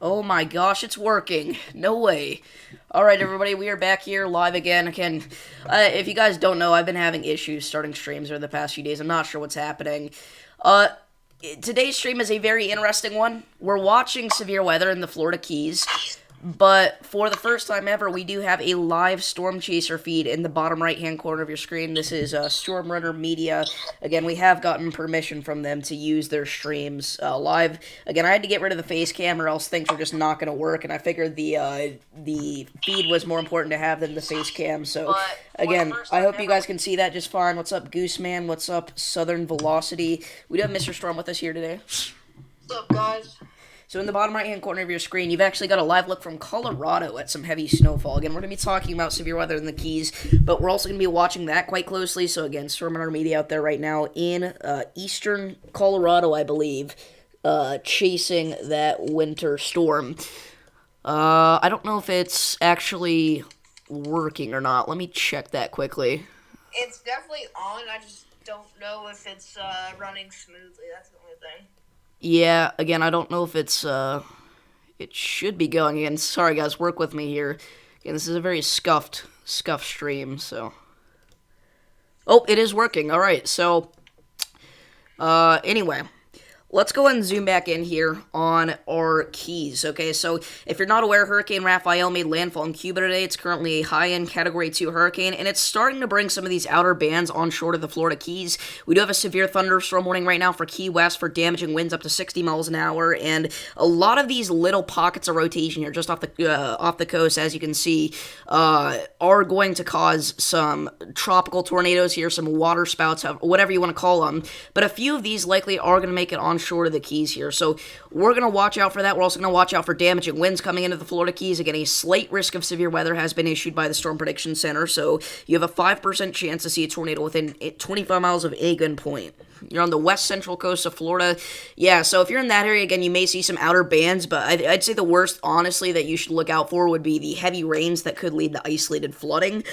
Oh my gosh, it's working. No way. Alright, everybody, we are back here live again. If you guys don't know, I've been having issues starting streams over the past few days. I'm not sure what's happening. Uh, Today's stream is a very interesting one. We're watching severe weather in the Florida Keys. But for the first time ever, we do have a live Storm Chaser feed in the bottom right-hand corner of your screen. This is Storm Runner Media. Again, we have gotten permission from them to use their streams live. Again, I had to get rid of the face cam or else things were just not going to work, and I figured the feed was more important to have than the face cam. So, again, I hope you guys can see that just fine. What's up, Gooseman? What's up, Southern Velocity? We do have Mr. Storm with us here today. What's up, guys? So in the bottom right-hand corner of your screen, you've actually got a live look from Colorado at some heavy snowfall. Again, we're going to be talking about severe weather in the Keys, but we're also going to be watching that quite closely. So again, Storm Runner Media out there right now in eastern Colorado, I believe, chasing that winter storm. I don't know if it's actually working or not. Let me check that quickly. It's definitely on. I just don't know if it's running smoothly. That's the only thing. Yeah, again, I don't know if it's, it should be going again. Sorry, guys, work with me here. Again, this is a very scuffed stream, so. Oh, it is working. All right, so, anyway. Let's go ahead and zoom back in here on our Keys, okay? So, if you're not aware, Hurricane Rafael made landfall in Cuba today. It's currently a high-end Category 2 hurricane, and it's starting to bring some of these outer bands onshore to the Florida Keys. We do have a severe thunderstorm warning right now for Key West for damaging winds up to 60 miles an hour, and a lot of these little pockets of rotation here just off the coast, as you can see, are going to cause some tropical tornadoes here, some water spouts, whatever you want to call them, but a few of these likely are going to make it onshore to the Keys here. So we're going to watch out for that. We're also going to watch out for damaging winds coming into the Florida Keys. Again, a slight risk of severe weather has been issued by the Storm Prediction Center. So you have a 5% chance to see a tornado within 25 miles of a gun point. You're on the west central coast of Florida. Yeah, so if you're in that area, again, you may see some outer bands, but I'd say the worst, honestly, that you should look out for would be the heavy rains that could lead to isolated flooding.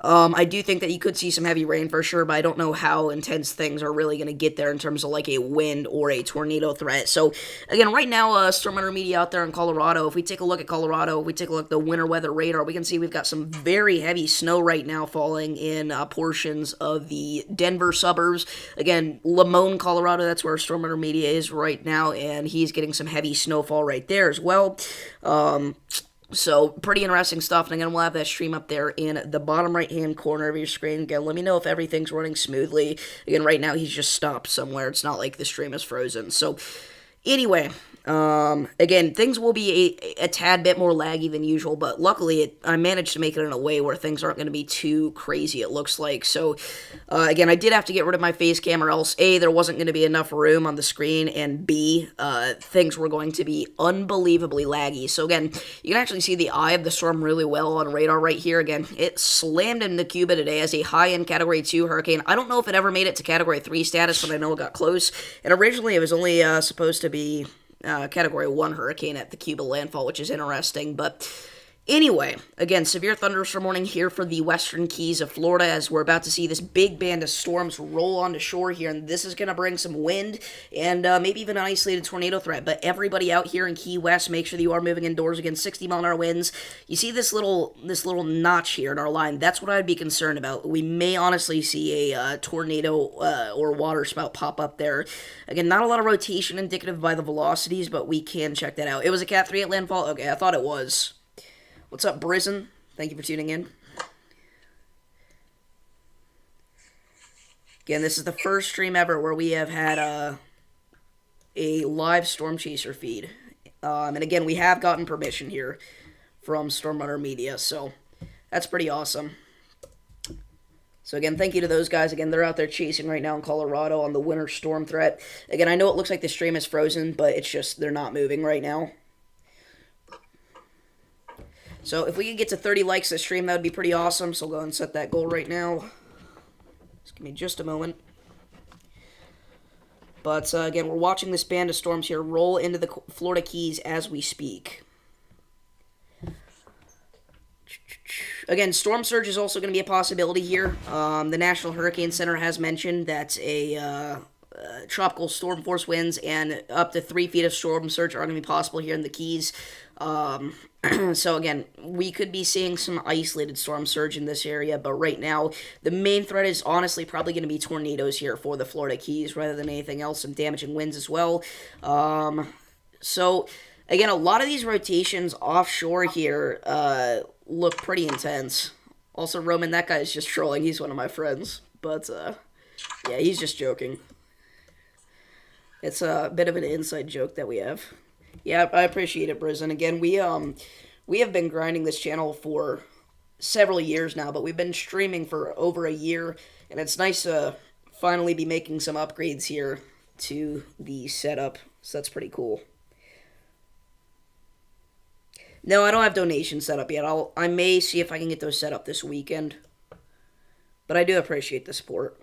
I do think that you could see some heavy rain for sure, but I don't know how intense things are really going to get there in terms of like a wind or a tornado threat. So, again, right now, Storm Runner Media out there in Colorado, if we take a look at Colorado, if we take a look at the winter weather radar, we can see we've got some very heavy snow right now falling in portions of the Denver suburbs. Again, Lamone, Colorado, that's where Storm Runner Media is right now, and he's getting some heavy snowfall right there as well. So, pretty interesting stuff, and again, we'll have that stream up there in the bottom right-hand corner of your screen. Again, let me know if everything's running smoothly. Again, right now, he's just stopped somewhere. It's not like the stream is frozen. So, anyway, again, things will be a tad bit more laggy than usual, but luckily I managed to make it in a way where things aren't going to be too crazy, it looks like. So, again, I did have to get rid of my face cam, or else A, there wasn't going to be enough room on the screen, and B, things were going to be unbelievably laggy. So, again, you can actually see the eye of the storm really well on radar right here. Again, it slammed into Cuba today as a high-end Category 2 hurricane. I don't know if it ever made it to Category 3 status, but I know it got close, and originally it was only supposed to be Category 1 hurricane at the Cuba landfall, which is interesting, but anyway, again, severe thunderstorm warning here for the western Keys of Florida as we're about to see this big band of storms roll onto shore here, and this is going to bring some wind and maybe even an isolated tornado threat, but everybody out here in Key West, make sure that you are moving indoors. Again, 60-mile-an-hour winds. You see this little notch here in our line. That's what I'd be concerned about. We may honestly see a tornado or water spout pop up there. Again, not a lot of rotation indicative by the velocities, but we can check that out. It was a Cat 3 at landfall? Okay, I thought it was. What's up, Brisen? Thank you for tuning in. Again, this is the first stream ever where we have had a live Storm Chaser feed. And again, we have gotten permission here from Storm Runner Media, so that's pretty awesome. So again, thank you to those guys. Again, they're out there chasing right now in Colorado on the winter storm threat. Again, I know it looks like the stream is frozen, but it's just they're not moving right now. So if we could get to 30 likes this stream, that would be pretty awesome. So I'll go ahead and set that goal right now. Just give me just a moment. But again, we're watching this band of storms here roll into the Florida Keys as we speak. Again, storm surge is also going to be a possibility here. The National Hurricane Center has mentioned that tropical storm force winds and up to 3 feet of storm surge are going to be possible here in the Keys. Um, so again, we could be seeing some isolated storm surge in this area, but right now the main threat is honestly probably going to be tornadoes here for the Florida Keys rather than anything else. Some damaging winds as well. So again, a lot of these rotations offshore here look pretty intense. Also, Roman, that guy is just trolling. He's one of my friends, but yeah, he's just joking. It's a bit of an inside joke that we have. Yeah, I appreciate it, Briz. And again, we have been grinding this channel for several years now, but we've been streaming for over a year, and it's nice to finally be making some upgrades here to the setup. So that's pretty cool. No, I don't have donations set up yet. I may see if I can get those set up this weekend. But I do appreciate the support.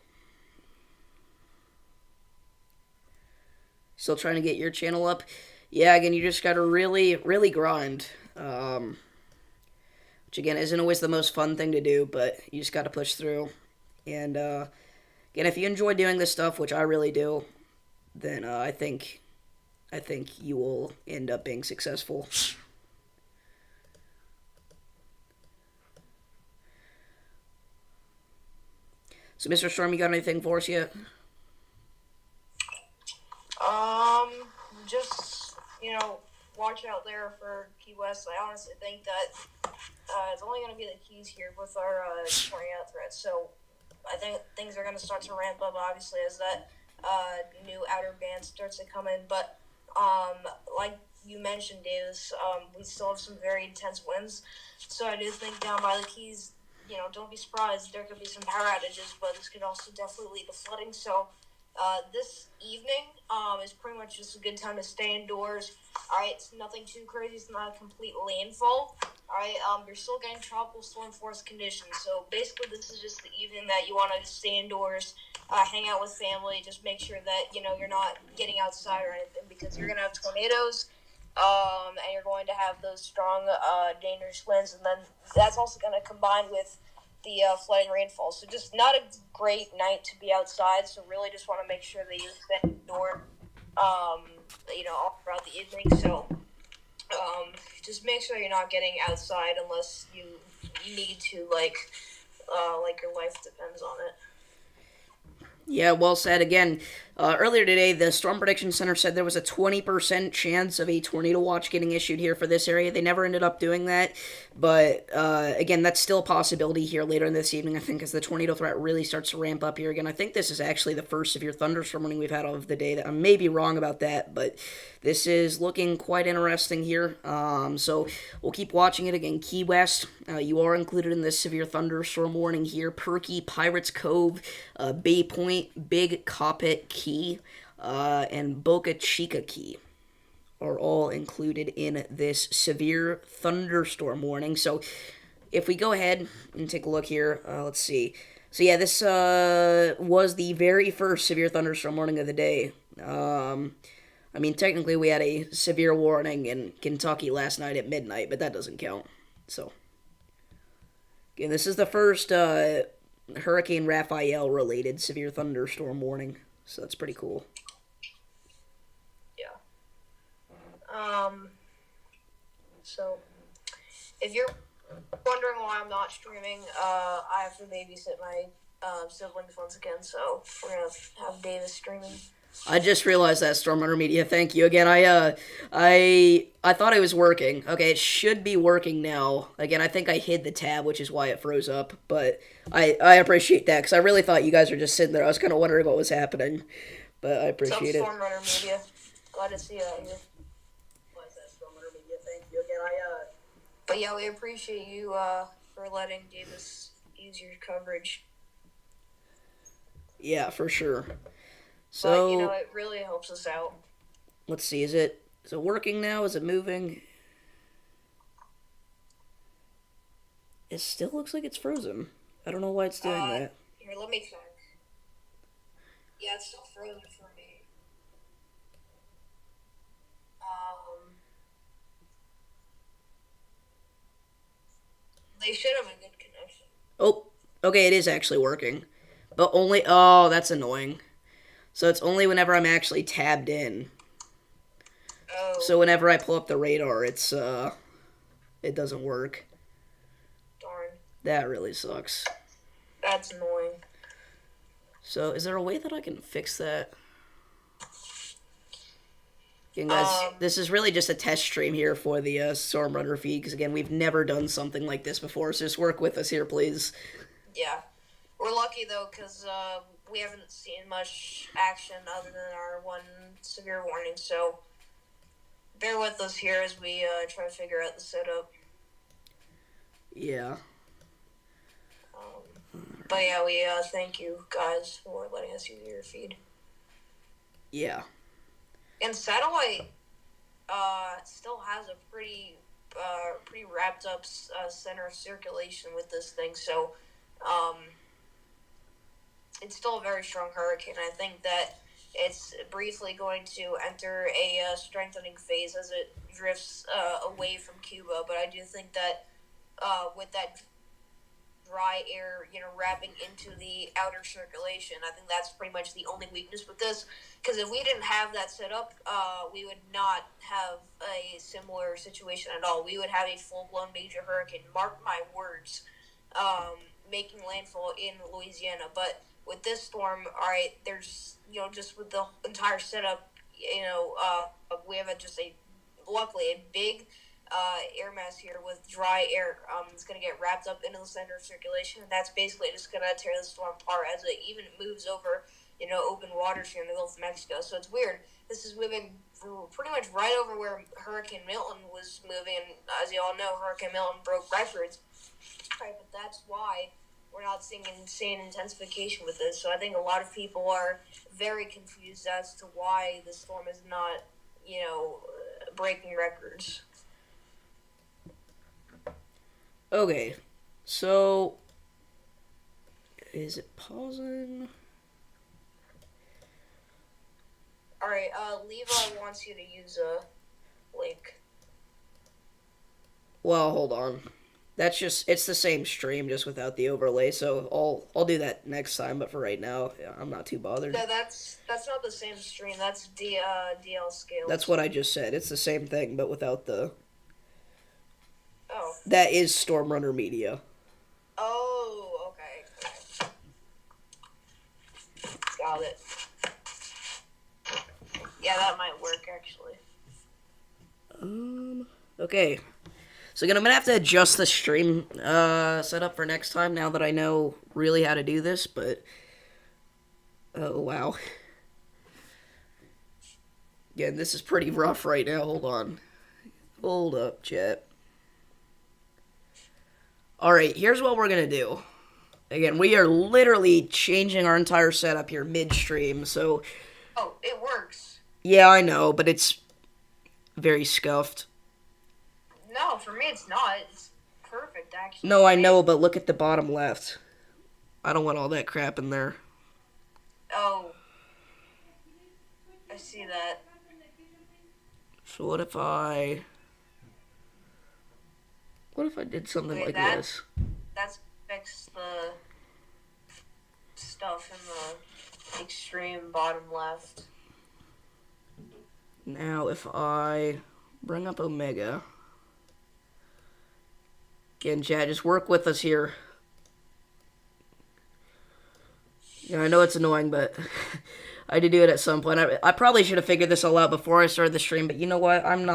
Still trying to get your channel up. Yeah, again, you just gotta really, really grind. Which again isn't always the most fun thing to do, but you just gotta push through. And again, if you enjoy doing this stuff, which I really do, then I think you will end up being successful. So, Mr. Storm, you got anything for us yet? Just, watch out there for Key West. I honestly think that it's only going to be the Keys here with our tornado threat. So I think things are going to start to ramp up, obviously, as that new outer band starts to come in. But like you mentioned, Davis, we still have some very intense winds. So I do think down by the Keys, don't be surprised. There could be some power outages, but this could also definitely lead to flooding. So this evening is pretty much just a good time to stay indoors. All right, it's nothing too crazy. It's not a complete landfall. All right, you're still getting tropical storm force conditions. So basically, this is just the evening that you want to stay indoors, hang out with family. Just make sure that you're not getting outside or anything because you're gonna have tornadoes. And you're going to have those strong, dangerous winds, and then that's also going to combine with the flooding rainfall. So just not a great night to be outside. So really just want to make sure that you spend indoor, all throughout the evening. So just make sure you're not getting outside unless you need to, like your life depends on it. Yeah, well said. Again, earlier today, the Storm Prediction Center said there was a 20% chance of a tornado watch getting issued here for this area. They never ended up doing that, but again, that's still a possibility here later in this evening, I think, as the tornado threat really starts to ramp up here again. I think this is actually the first severe thunderstorm warning we've had of the day. I may be wrong about that, but this is looking quite interesting here. So we'll keep watching it again. Key West, you are included in this severe thunderstorm warning here. Perky, Pirates Cove, Bay Point, Big Coppet Key, and Boca Chica Key are all included in this severe thunderstorm warning. So if we go ahead and take a look here, let's see. So yeah, this was the very first severe thunderstorm warning of the day. I mean, technically we had a severe warning in Kentucky last night at midnight, but that doesn't count. So, again, this is the first Hurricane Rafael related severe thunderstorm warning. So that's pretty cool. Yeah. So, if you're wondering why I'm not streaming, I have to babysit my siblings once again, so we're going to have Davis streaming. I just realized that, Stormrunner Media. Thank you again. I thought it was working. Okay, it should be working now. Again, I think I hid the tab, which is why it froze up. But I appreciate that because I really thought you guys were just sitting there. I was kind of wondering what was happening, but I appreciate it. Stormrunner Media? Glad to see you out here. Why is that, Stormrunner Media? Thank you again. But yeah, we appreciate you for letting Davis use your coverage. Yeah, for sure. So, but, it really helps us out. Let's see, is it working now? Is it moving? It still looks like it's frozen. I don't know why it's doing that. Here, let me check. Yeah, it's still frozen for me. They should have a good connection. Oh, okay, it is actually working. But only, oh, that's annoying. So it's only whenever I'm actually tabbed in. Oh, So whenever I pull up the radar, it doesn't work. darn. That really sucks. That's annoying. So is there a way that I can fix that? Again, guys, Um, this is really just a test stream here for the Storm Runner feed, because again, we've never done something like this before, so just work with us here, please. yeah. We're lucky, though, because we haven't seen much action other than our one severe warning, so bear with us here as we try to figure out the setup. Yeah. But yeah, we thank you guys for letting us use your feed. Yeah. And satellite still has a pretty wrapped up center of circulation with this thing, so it's still a very strong hurricane. I think that it's briefly going to enter a strengthening phase as it drifts away from Cuba, but I do think that with that dry air, wrapping into the outer circulation. I think that's pretty much the only weakness with this. Because if we didn't have that set up, we would not have a similar situation at all. We would have a full-blown major hurricane, mark my words, making landfall in Louisiana. But with this storm, all right, there's, just with the entire setup, we have luckily a big air mass here with dry air. It's going to get wrapped up into the center of circulation, and that's basically just going to tear the storm apart as it even moves over, open waters here in the Gulf of Mexico. So it's weird. This is moving pretty much right over where Hurricane Milton was moving, and as you all know, Hurricane Milton broke records. Right, but that's why we're not seeing insane intensification with this. So I think a lot of people are very confused as to why the storm is not, breaking records. Okay, so is it pausing? All right, Levi wants you to use a link. Well, hold on. It's the same stream, just without the overlay, so I'll do that next time, but for right now, yeah, I'm not too bothered. No, that's not the same stream. That's DL scale. That's what I just said. It's the same thing, but without the... Oh. That is Storm Runner Media. Oh, okay. Got it. Yeah, that might work, actually. Okay. So again, I'm gonna have to adjust the stream setup for next time now that I know really how to do this, but... Oh, wow. Again, this is pretty rough right now. Hold on. Hold up, chat. Alright, here's what we're gonna do. Again, we are literally changing our entire setup here midstream, so... Oh, it works. Yeah, I know, but it's very scuffed. No, for me it's not. It's perfect, actually. No, I know, but look at the bottom left. I don't want all that crap in there. Oh. I see that. So what if I did something like this? That's fix the stuff in the extreme bottom left. Now if I bring up Omega. Again, Chad, just work with us here. Yeah, I know it's annoying, but I had to do it at some point. I probably should have figured this all out before I started the stream, but you know what? I'm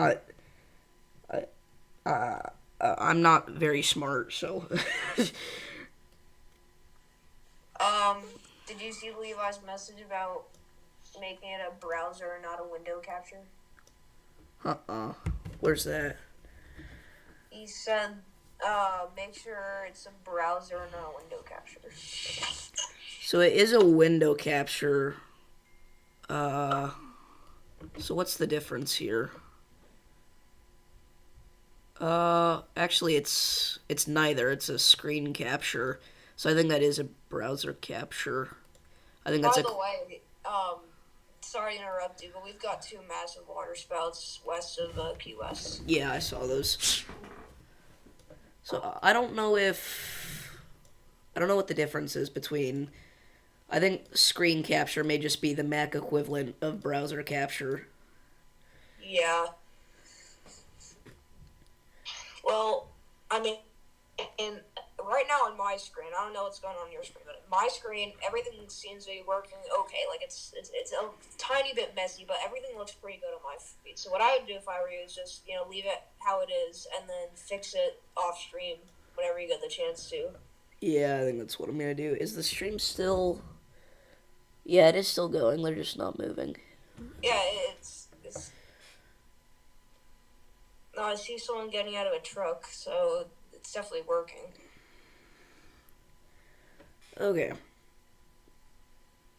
not very smart, so... Did you see Levi's message about making it a browser, not a window capture? Where's that? He said, make sure it's a browser, not a window capture. So it is a window capture. So what's the difference here? Actually it's neither. It's a screen capture. So I think that is a browser capture. I think that's By the way, sorry to interrupt you, but we've got two massive water spouts west of Key West. Yeah, I saw those. So I don't know what the difference is between I think screen capture may just be the Mac equivalent of browser capture. Yeah. Well, I mean, and right now on my screen, I don't know what's going on your screen, but my screen, everything seems to be working okay. Like it's a tiny bit messy, but everything looks pretty good on my feed. So what I would do if I were you is just leave it how it is and then fix it off stream whenever you get the chance to. Yeah, I think that's what I'm gonna do. Is the stream still? Yeah, it is still going. They're just not moving. Yeah, it's. No, I see someone getting out of a truck, so it's definitely working. Okay.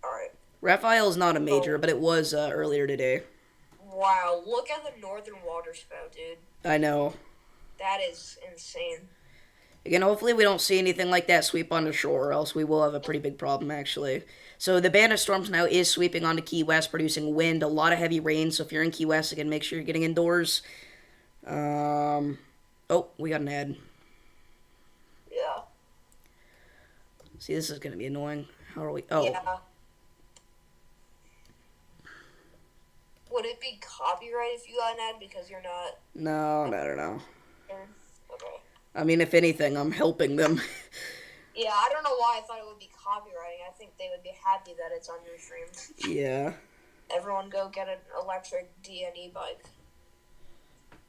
All right. Rafael's not a Oh, major, but it was earlier today. wow! Look at the northern water spout, dude. I know. That is insane. Again, hopefully we don't see anything like that sweep onto shore, or else we will have a pretty big problem, actually. So the band of storms now is sweeping onto Key West, producing wind, a lot of heavy rain. So if you're in Key West, again, make sure you're getting indoors. Oh, we got an ad. Yeah. See, this is going to be annoying. How are we? Oh. Yeah. Would it be copyright if you got an ad because you're not? No, I don't know. Okay. I mean, if anything, I'm helping them. Yeah, I don't know why I thought it would be copywriting. I think they would be happy that it's on your stream. Yeah. Everyone go get an electric DNE bike.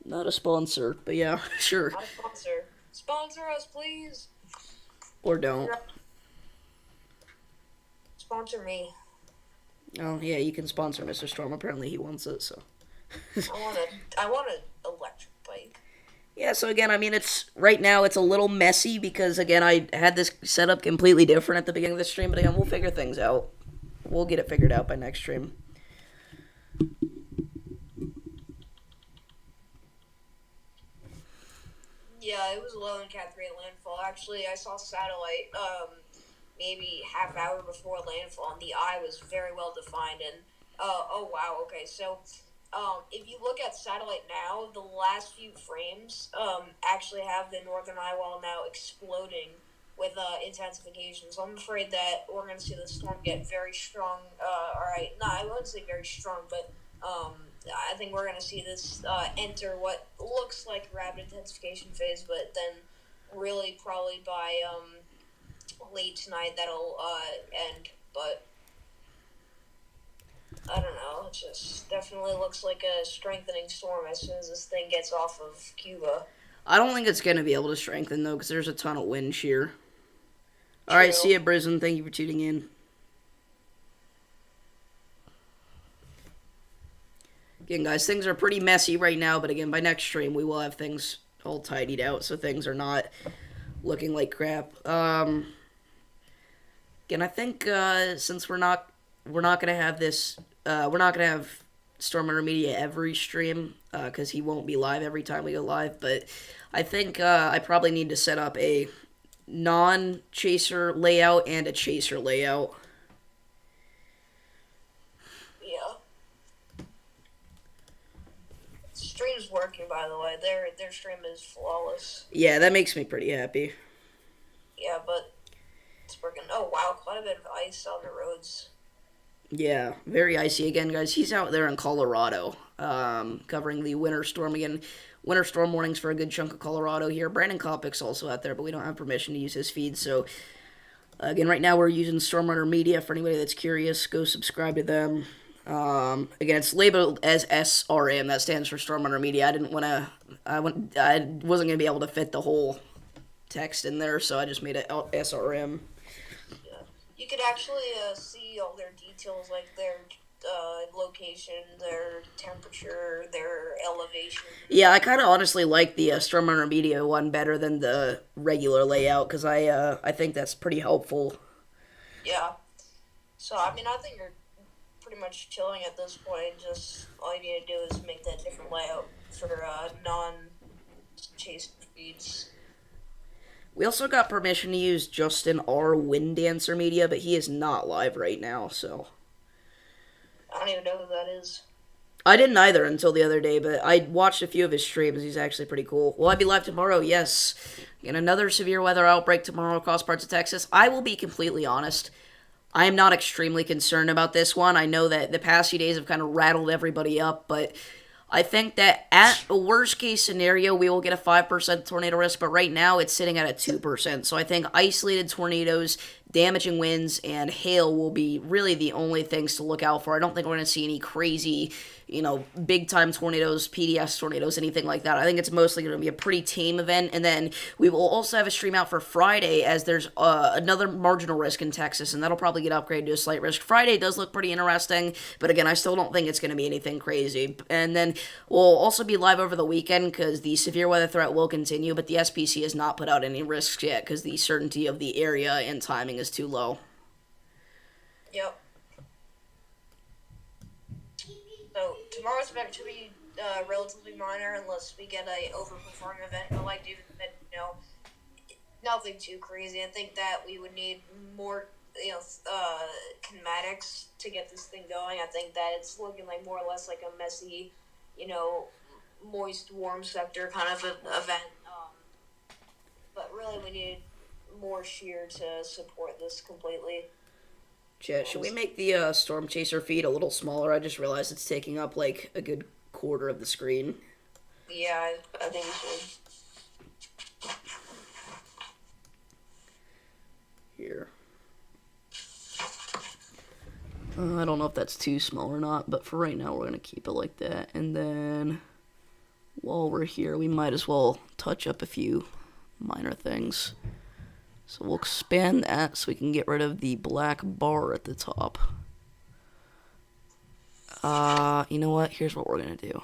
Not a sponsor, but yeah, sure. Not a sponsor. Sponsor us, please. Or don't. Sponsor me. Oh, yeah, you can sponsor Mr. Storm. Apparently he wants it, so. I want an electric bike. Yeah, so again, I mean, right now it's a little messy because, again, I had this set up completely different at the beginning of the stream, but again, we'll figure things out. We'll get it figured out by next stream. Yeah, it was low in Cat 3 at landfall. Actually, I saw satellite maybe half hour before landfall, and the eye was very well defined. And oh wow, okay, so if you look at satellite now, the last few frames actually have the northern eye wall now exploding with intensification. So I'm afraid that we're going to see the storm get very strong. All right, no, I wouldn't say very strong, but I think we're going to see this enter what looks like a rapid intensification phase, but then really probably by late tonight that'll end. But I don't know. It just definitely looks like a strengthening storm as soon as this thing gets off of Cuba. I don't think it's going to be able to strengthen, though, because there's a ton of wind shear. True. Alright, see ya, Brisbane. Thank you for tuning in. Again, guys, things are pretty messy right now, but again, by next stream, we will have things all tidied out, so things are not looking like crap. Again, I think since we're not gonna have this, we're not gonna have Storm Under Media every stream, because he won't be live every time we go live. But I think I probably need to set up a non-chaser layout and a chaser layout. Yeah. Stream's working, by the way. Their stream is flawless. Yeah, that makes me pretty happy. Yeah, but it's working. Oh wow, quite a bit of ice on the roads. Yeah, very icy again, guys. He's out there in Colorado, covering the winter storm again. Winter storm warnings for a good chunk of Colorado here. Brandon Kopic's also out there, but we don't have permission to use his feed. So, again, right now we're using Stormrunner Media. For anybody that's curious, go subscribe to them. Again, it's labeled as SRM. That stands for Stormrunner Media. I wasn't gonna be able to fit the whole text in there, so I just made it SRM. Yeah. You could actually see all their details, like their location, their temperature, their elevation. Yeah, I kind of honestly like the Stormrunner Media one better than the regular layout, because I think that's pretty helpful. Yeah. So, I mean, I think you're pretty much chilling at this point. Just all you need to do is make that different layout for non-chase feeds. We also got permission to use Justin R. Wind Dancer Media, but he is not live right now, so... I don't even know who that is. I didn't either until the other day, but I watched a few of his streams. He's actually pretty cool. Will I be live tomorrow? Yes. In another severe weather outbreak tomorrow across parts of Texas. I will be completely honest. I am not extremely concerned about this one. I know that the past few days have kind of rattled everybody up, but I think that at a worst case scenario, we will get a 5% tornado risk, but right now it's sitting at a 2%. So I think isolated tornadoes, damaging winds, and hail will be really the only things to look out for. I don't think we're going to see any crazy, big time tornadoes, PDS tornadoes, anything like that. I think it's mostly going to be a pretty tame event. And then we will also have a stream out for Friday as there's another marginal risk in Texas, and that'll probably get upgraded to a slight risk. Friday does look pretty interesting, but again, I still don't think it's going to be anything crazy. And then we'll also be live over the weekend because the severe weather threat will continue, but the SPC has not put out any risks yet because the certainty of the area and timing is too low. Yep. So tomorrow's event should be relatively minor unless we get a overperforming event. But like David said, nothing too crazy. I think that we would need more, kinematics to get this thing going. I think that it's looking like more or less like a messy, moist, warm sector kind of an event. But really, we need more shear to support this completely. Chat, should we make the Storm Chaser feed a little smaller? I just realized it's taking up like a good quarter of the screen. Yeah, I think we should. Here. I don't know if that's too small or not, but for right now we're going to keep it like that. And then while we're here, we might as well touch up a few minor things. So we'll expand that so we can get rid of the black bar at the top. You know what? Here's what we're going to do.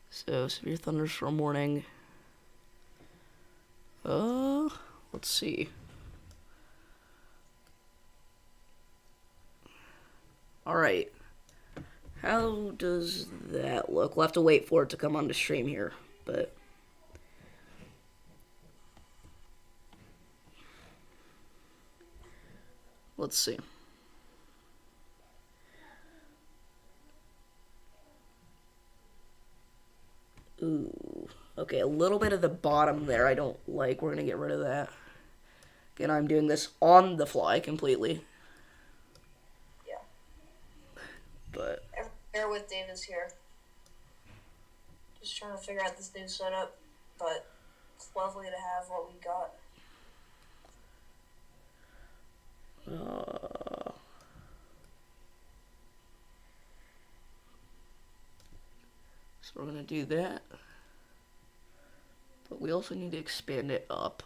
So, severe thunderstorm warning. Let's see. Alright. How does that look? We'll have to wait for it to come on the stream here, but let's see. Ooh. Okay, a little bit of the bottom there I don't like. We're going to get rid of that. Again, I'm doing this on the fly completely. Yeah. But bear with Davis here. Just trying to figure out this new setup, but it's lovely to have what we got. So we're going to do that. But we also need to expand it up.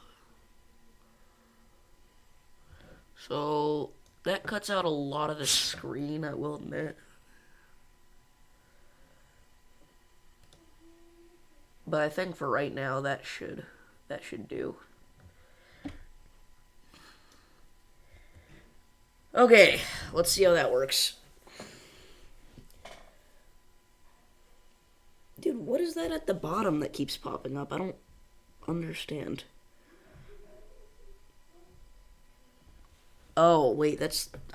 So that cuts out a lot of the screen, I will admit. But I think for right now that should do. Okay, let's see how that works. Dude, what is that at the bottom that keeps popping up? I don't understand. Oh, wait,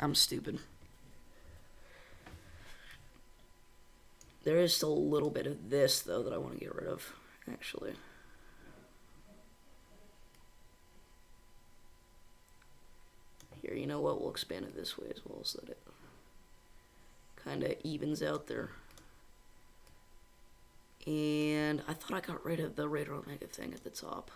I'm stupid. There is still a little bit of this, though, that I want to get rid of, actually. Here, you know what? We'll expand it this way as well so that it kind of evens out there. And I thought I got rid of the Radar Omega thing at the top.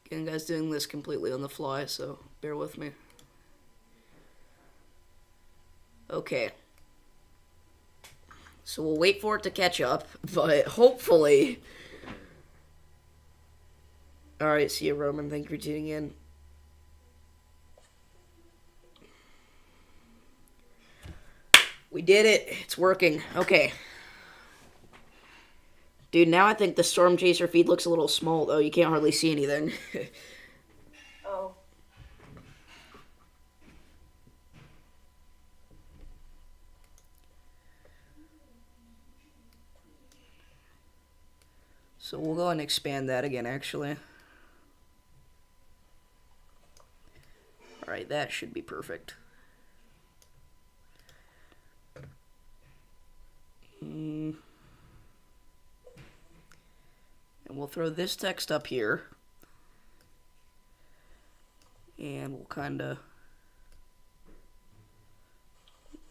Again, guys, doing this completely on the fly, so bear with me. Okay. So we'll wait for it to catch up, but hopefully... Alright, see you, Roman. Thank you for tuning in. We did it. It's working. Okay. Dude, now I think the Storm Chaser feed looks a little small, though. You can't hardly see anything. Oh. So we'll go and expand that again, actually. Alright, that should be perfect. Mm. And we'll throw this text up here. And we'll kind of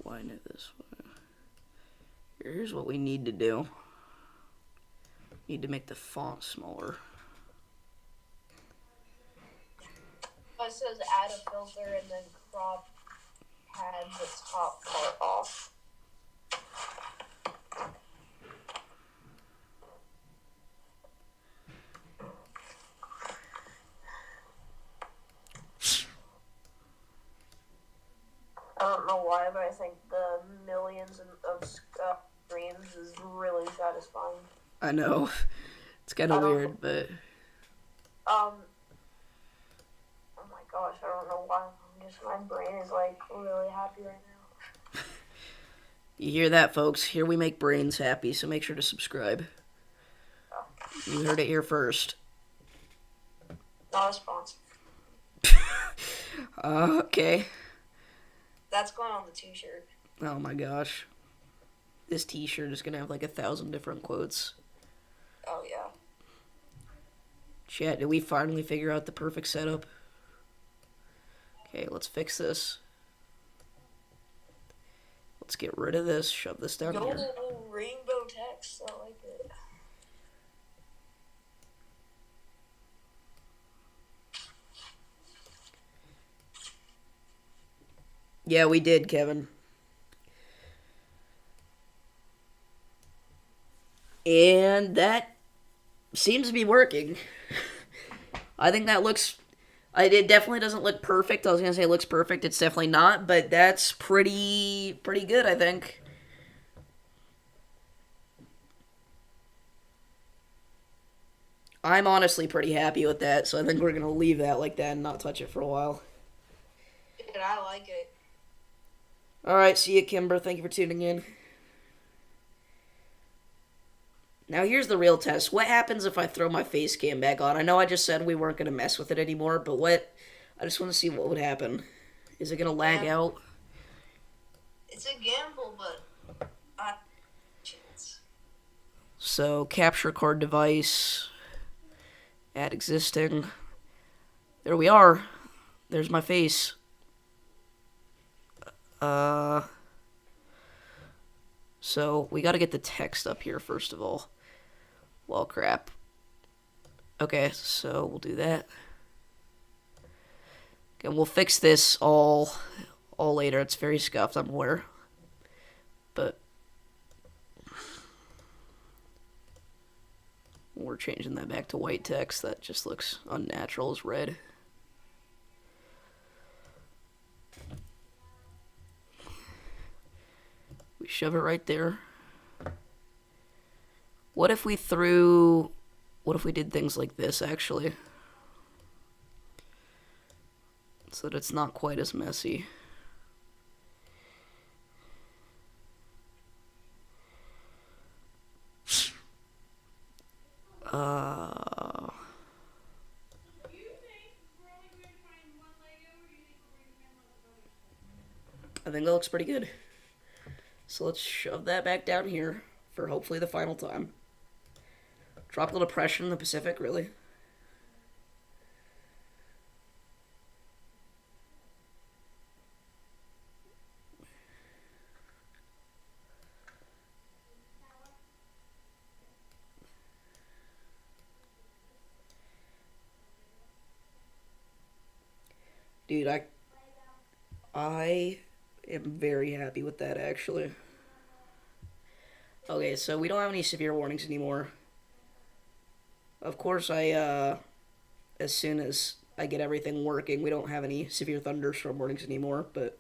line it this way. Here's what we need to do. Need to make the font smaller. It says add a filter and then crop had the top part off. I don't know why, but I think the millions of screens is really satisfying. I know. It's kind of weird, but... Oh my gosh, I don't know why. My brain is, like, really happy right now. You hear that, folks? Here we make brains happy, so make sure to subscribe. Oh. You heard it here first. Not a sponsor. Okay. That's going on the t-shirt. Oh my gosh. This t-shirt is gonna have like 1,000 different quotes. Oh, yeah. Chat, did we finally figure out the perfect setup? Okay, let's fix this. Let's get rid of this, shove this down here. Rainbow text, I like it. Yeah, we did, Kevin. And that seems to be working. I think that looks... It definitely doesn't look perfect. I was going to say it looks perfect. It's definitely not, but that's pretty good, I think. I'm honestly pretty happy with that, so I think we're going to leave that like that and not touch it for a while. And I like it. Alright, see you, Kimber. Thank you for tuning in. Now here's the real test. What happens if I throw my face cam back on? I know I just said we weren't going to mess with it anymore, but what... I just want to see what would happen. Is it going to lag out? It's a gamble, but... chance. So, capture card device. Add existing. There we are. There's my face. So, we gotta get the text up here, first of all. Well, crap. Okay, so we'll do that. Okay, we'll fix this all later. It's very scuffed, I'm aware. But we're changing that back to white text. That just looks unnatural as red. We shove it right there. What if we did things like this, actually? So that it's not quite as messy. I think that looks pretty good. So let's shove that back down here for hopefully the final time. Tropical depression in the Pacific, really? Dude, I am very happy with that, actually. Okay, so we don't have any severe warnings anymore. Of course, as soon as I get everything working, we don't have any severe thunderstorm warnings anymore, but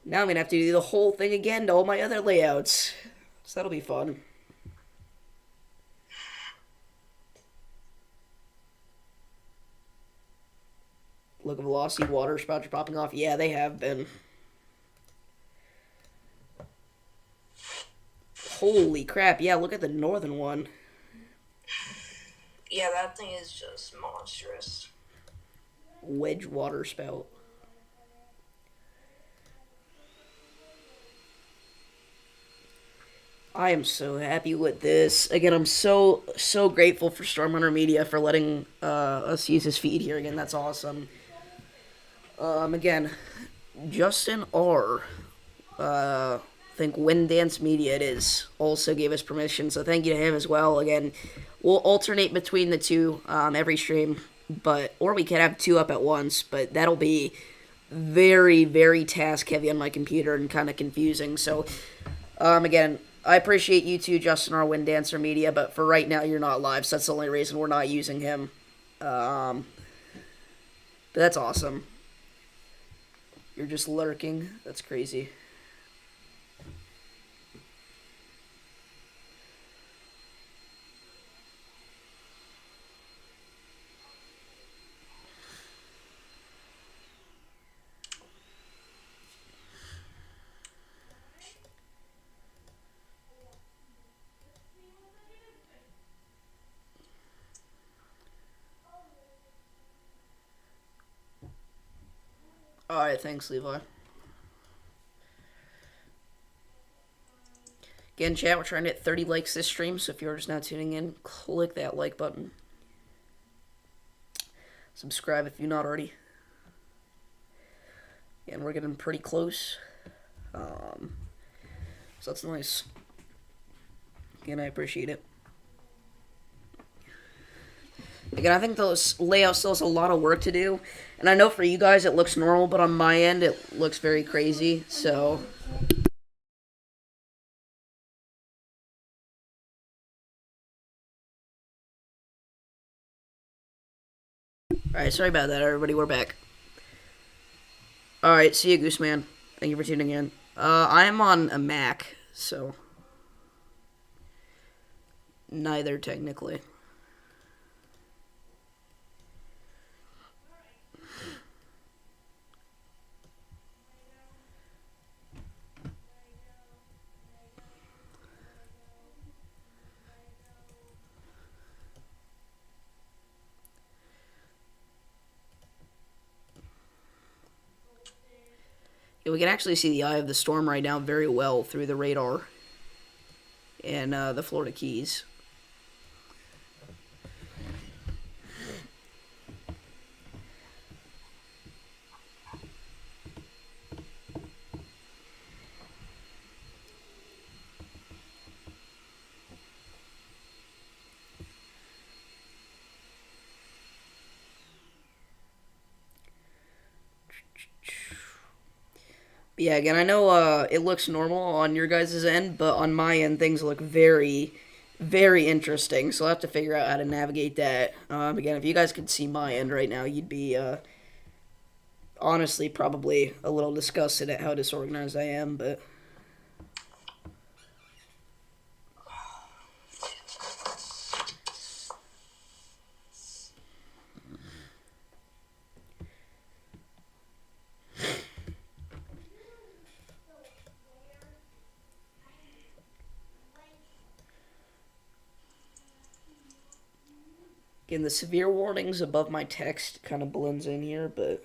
now I'm gonna have to do the whole thing again to all my other layouts. So that'll be fun. Look at velocity, water spouts are popping off. Yeah, they have been. Holy crap, yeah, look at the northern one. Yeah, that thing is just monstrous. Wedge water spout. I am so happy with this. Again, I'm so grateful for Stormrunner Media for letting us use his feed here again. That's awesome. Again, Justin R. I think Wind Dance Media it is also gave us permission, so thank you to him as well. Again, we'll alternate between the two every stream, but or we could have two up at once, but that'll be very task heavy on my computer and kind of confusing. So again, I appreciate you too, Justin R. Wind Dancer Media, but for right now you're not live, so that's the only reason we're not using him. But that's awesome. You're just lurking. That's crazy. Alright, thanks, Levi. Again, chat, we're trying to hit 30 likes this stream, so if you're just now tuning in, click that like button. Subscribe if you're not already. And we're getting pretty close. So that's nice. Again, I appreciate it. Again, I think those layouts still has a lot of work to do. And I know for you guys it looks normal, but on my end it looks very crazy, so... Alright, sorry about that, everybody. We're back. Alright, see you, Gooseman. Thank you for tuning in. I'm on a Mac, so... Neither, technically. Yeah, we can actually see the eye of the storm right now very well through the radar and the Florida Keys. Yeah, again, I know it looks normal on your guys' end, but on my end, things look very interesting. So I'll have to figure out how to navigate that. Again, if you guys could see my end right now, you'd be honestly probably a little disgusted at how disorganized I am, but... Again, the severe warnings above my text kind of blends in here, but...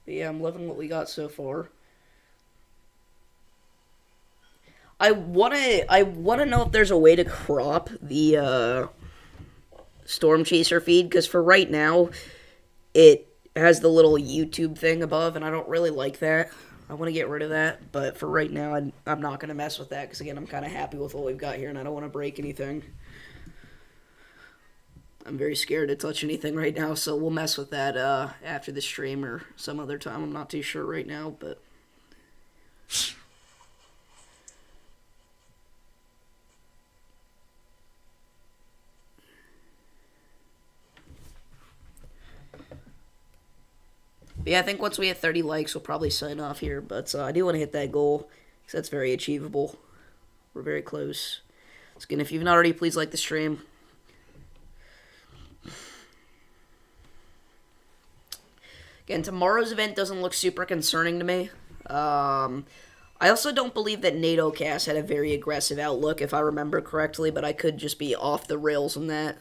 yeah, I'm loving what we got so far. I wanna know if there's a way to crop the Storm Chaser feed, because for right now, it has the little YouTube thing above, and I don't really like that. I want to get rid of that, but for right now, I'm not going to mess with that, because again, I'm kind of happy with what we've got here, and I don't want to break anything. I'm very scared to touch anything right now, so we'll mess with that after the stream or some other time. I'm not too sure right now, but... But yeah, I think once we hit 30 likes, we'll probably sign off here. But I do want to hit that goal, because that's very achievable. We're very close. So again, if you've not already, please like the stream. Again, tomorrow's event doesn't look super concerning to me. I also don't believe that NATO cast had a very aggressive outlook, if I remember correctly, but I could just be off the rails on that.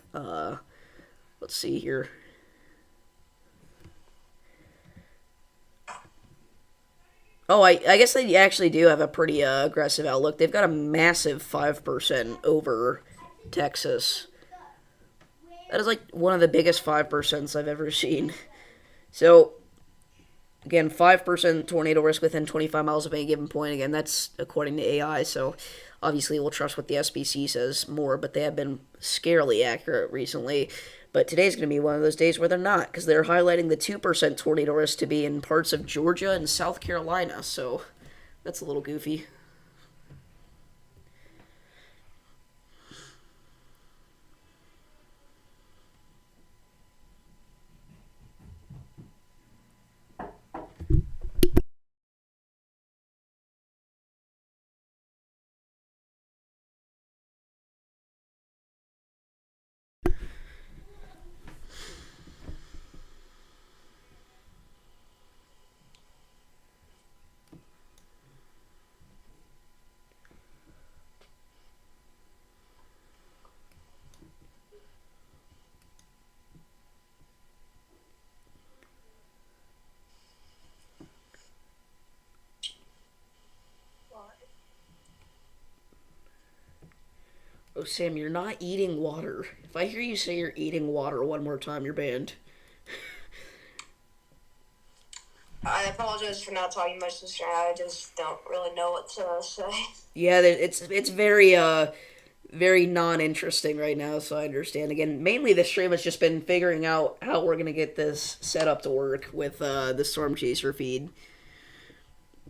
Let's see here. Oh, I guess they actually do have a pretty aggressive outlook. They've got a massive 5% over Texas. That is like one of the biggest 5% I've ever seen. So, again, 5% tornado risk within 25 miles of any given point. Again, that's according to AI, so obviously we'll trust what the SBC says more, but they have been scarily accurate recently. But today's going to be one of those days where they're not, because they're highlighting the 2% tornado risk to be in parts of Georgia and South Carolina, so that's a little goofy. Oh, Sam, you're not eating water. If I hear you say you're eating water one more time, you're banned. I apologize for not talking much this year. I just don't really know what to say. Yeah, it's very non-interesting right now, so I understand. Again, mainly the stream has just been figuring out how we're gonna get this set up to work with the Storm Chaser feed.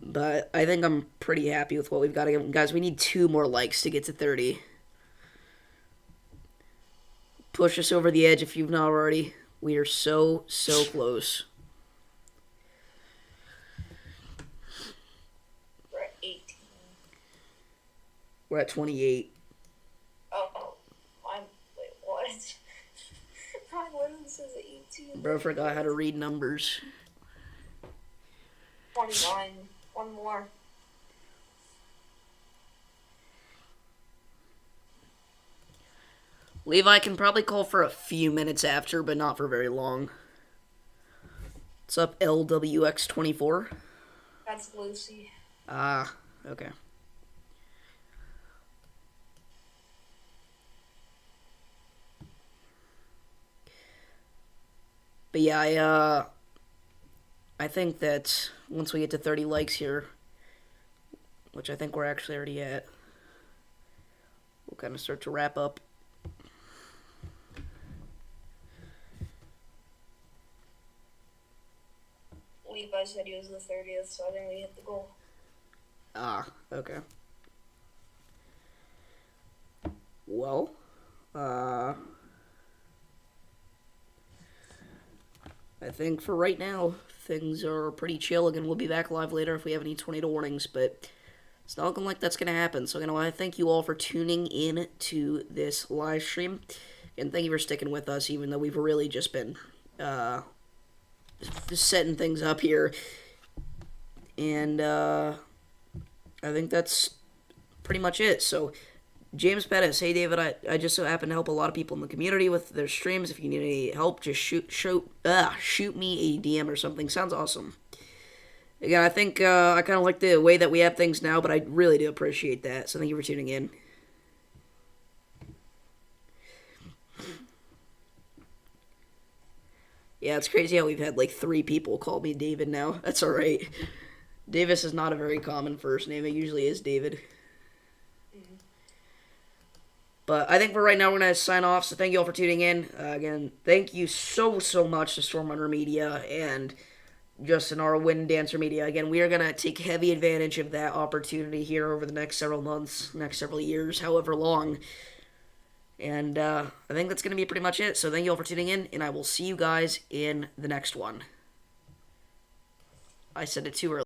But I think I'm pretty happy with what we've got. Again, guys, we need 2 more likes to get to 30. Push us over the edge if you've not already. We are so close. We're at 18. We're at 28. Oh, wait, what? My one says 18. Bro, forgot how to read numbers. 29. One more. Levi can probably call for a few minutes after, but not for very long. What's up, LWX24? That's Lucy. Ah, okay. But yeah, I think that once we get to 30 likes here, which I think we're actually already at, we'll kind of start to wrap up. Levi said he was the 30th, so I think we hit the goal. Ah, okay. Well, I think for right now, things are pretty chill. Again, we'll be back live later if we have any tornado warnings, but it's not looking like that's going to happen. So, again, I want to thank you all for tuning in to this live stream. And thank you for sticking with us, even though we've really just been just setting things up here. And I think that's pretty much it. So, James Pettis, hey David, I just so happen to help a lot of people in the community with their streams. If you need any help, just shoot me a DM or something. Sounds awesome. Again, I think I kind of like the way that we have things now, but I really do appreciate that. So thank you for tuning in. Yeah, it's crazy how we've had like 3 people call me David now. That's alright. Davis is not a very common first name. It usually is David. But I think for right now, we're going to sign off. So thank you all for tuning in. Again, thank you so much to Stormrunner Media and Justin our Wind Dancer Media. Again, we are going to take heavy advantage of that opportunity here over the next several months, next several years, however long. And I think that's going to be pretty much it. So thank you all for tuning in, and I will see you guys in the next one. I said it too early.